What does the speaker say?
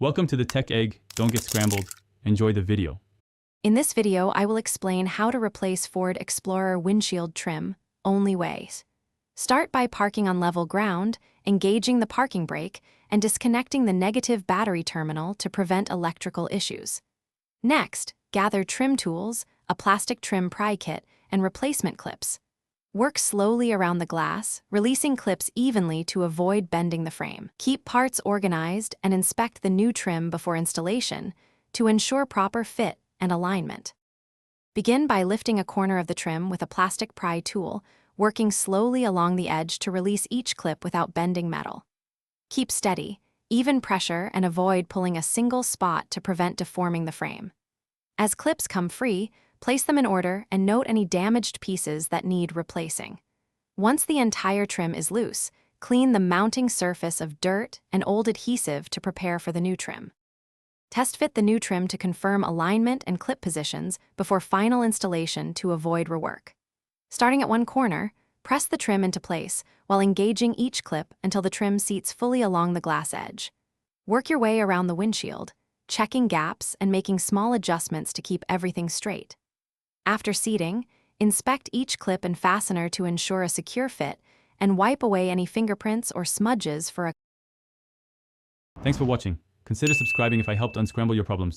Welcome to the Tech Egg. Don't get scrambled. Enjoy the video. In this video, I will explain how to replace Ford Explorer windshield trim, only ways. Start by parking on level ground, engaging the parking brake, and disconnecting the negative battery terminal to prevent electrical issues. Next, gather trim tools, a plastic trim pry kit, and replacement clips. Work slowly around the glass, releasing clips evenly to avoid bending the frame. Keep parts organized and inspect the new trim before installation to ensure proper fit and alignment. Begin by lifting a corner of the trim with a plastic pry tool, working slowly along the edge to release each clip without bending metal. Keep steady, even pressure, and avoid pulling a single spot to prevent deforming the frame. As clips come free, place them in order and note any damaged pieces that need replacing. Once the entire trim is loose, clean the mounting surface of dirt and old adhesive to prepare for the new trim. Test fit the new trim to confirm alignment and clip positions before final installation to avoid rework. Starting at one corner, press the trim into place while engaging each clip until the trim seats fully along the glass edge. Work your way around the windshield, checking gaps and making small adjustments to keep everything straight. After seating, inspect each clip and fastener to ensure a secure fit and wipe away any fingerprints or smudges for a... Thanks for watching. Consider subscribing if I helped unscramble your problems.